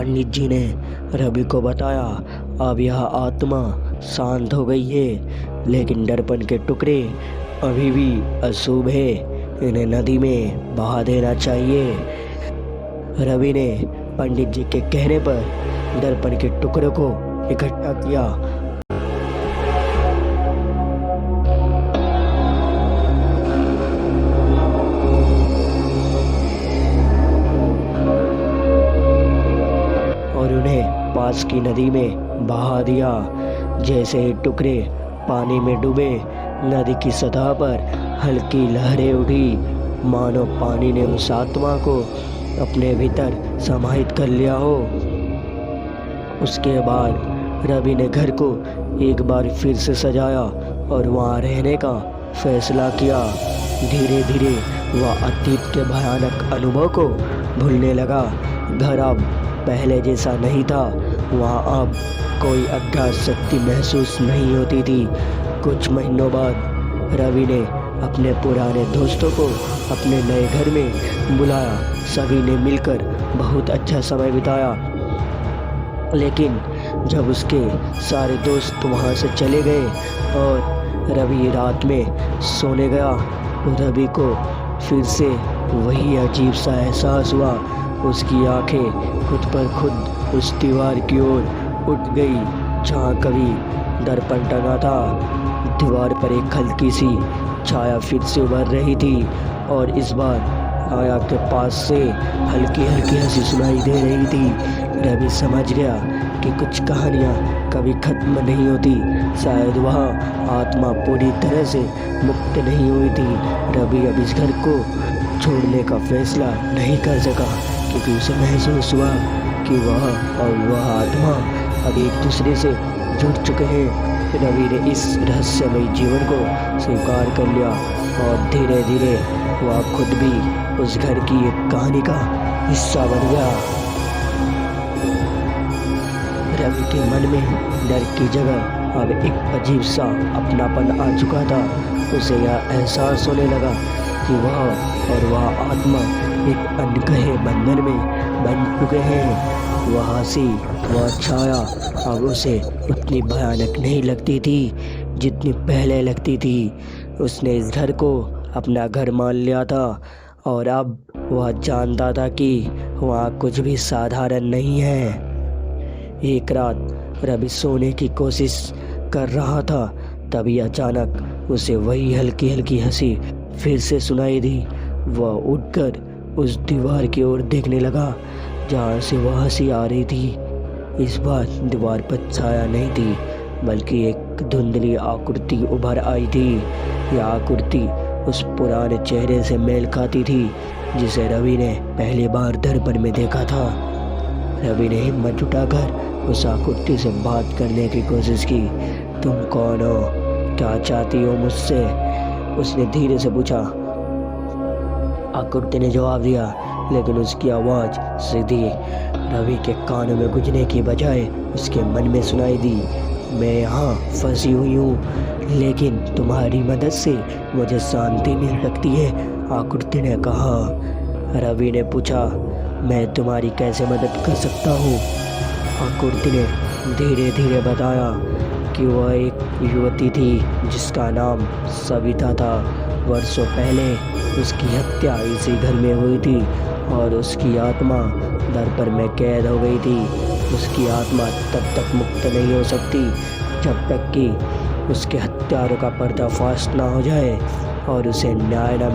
पंडित जी ने रवि को बताया, अब यह आत्मा शांत हो गई है, लेकिन दर्पण के टुकड़े अभी भी अशुभ है, इन्हें नदी में बहा देना चाहिए। रवि ने पंडित जी के कहने पर दर्पण के टुकड़े को इकट्ठा किया और उन्हें पास की नदी में बहा दिया। जैसे ही टुकड़े पानी में डूबे, नदी की सतह पर हल्की लहरें उठी, मानो पानी ने उस आत्मा को अपने भीतर समाहित कर लिया हो। उसके बाद रवि ने घर को एक बार फिर से सजाया और वहाँ रहने का फैसला किया। धीरे धीरे वह अतीत के भयानक अनुभव को भूलने लगा। घर अब पहले जैसा नहीं था, वहाँ अब कोई अज्ञात शक्ति महसूस नहीं होती थी। कुछ महीनों बाद रवि ने अपने पुराने दोस्तों को अपने नए घर में बुलाया। सभी ने मिलकर बहुत अच्छा समय बिताया, लेकिन जब उसके सारे दोस्त वहाँ से चले गए और रवि रात में सोने गया, तो रवि को फिर से वही अजीब सा एहसास हुआ। उसकी आंखें खुद पर खुद उस दीवार की ओर उठ गई जहाँ कभी दर्पण टंगा था। दीवार पर एक हल्की सी छाया फिर से उभर रही थी और इस बार छाया के पास से हल्की हल्की हंसी सुनाई दे रही थी। रवि समझ गया कि कुछ कहानियाँ कभी खत्म नहीं होती। शायद वह आत्मा पूरी तरह से मुक्त नहीं हुई थी। रवि अब इस घर को छोड़ने का फैसला नहीं कर सका, क्योंकि उसे महसूस हुआ कि वह और वह आत्मा अब एक दूसरे से जुड़ चुके हैं। रवि ने इस रहस्यमयी जीवन को स्वीकार कर लिया और धीरे धीरे वह खुद भी उस घर की एक कहानी का हिस्सा बन गया। रवि के मन में डर की जगह अब एक अजीब सा अपनापन आ चुका था। उसे यह एहसास होने लगा कि वह और वह आत्मा एक अनकहे बंधन में बन चुके हैं। वह हंसी, वह छाया अब उसे उतनी भयानक नहीं लगती थी जितनी पहले लगती थी। उसने इस घर को अपना घर मान लिया था और अब वह जानता था कि वहाँ कुछ भी साधारण नहीं है। एक रात रवि सोने की कोशिश कर रहा था, तभी अचानक उसे वही हल्की हल्की हंसी फिर से सुनाई दी। वह उठकर उस दीवार की ओर देखने लगा जहाँ से वह हंसी आ रही थी। इस बार दीवार पर छाया नहीं थी, बल्कि एक धुंधली आकृति उभर आई थी। यह आकृति उस पुराने चेहरे से मेल खाती थी जिसे रवि ने पहली बार दर्पण में देखा था। रवि ने हिम्मत जुटाकर उस आकृति से बात करने की कोशिश की। तुम कौन हो? क्या चाहती हो मुझसे? उसने धीरे से पूछा। आकृति ने जवाब दिया, लेकिन उसकी आवाज़ सीधी रवि के कानों में गूंजने की बजाय उसके मन में सुनाई दी। मैं यहाँ फंसी हुई हूँ, लेकिन तुम्हारी मदद से मुझे शांति मिल सकती है, आकृति ने कहा। रवि ने पूछा, मैं तुम्हारी कैसे मदद कर सकता हूँ? आकृति ने धीरे धीरे बताया कि वह एक युवती थी जिसका नाम सविता था। वर्षों पहले उसकी हत्या इसी घर में हुई थी और उसकी आत्मा दर्पण में कैद हो गई थी। उसकी आत्मा तब तक मुक्त नहीं हो सकती जब तक कि उसके हत्यारों का पर्दाफाश ना हो जाए और उसे न्याय न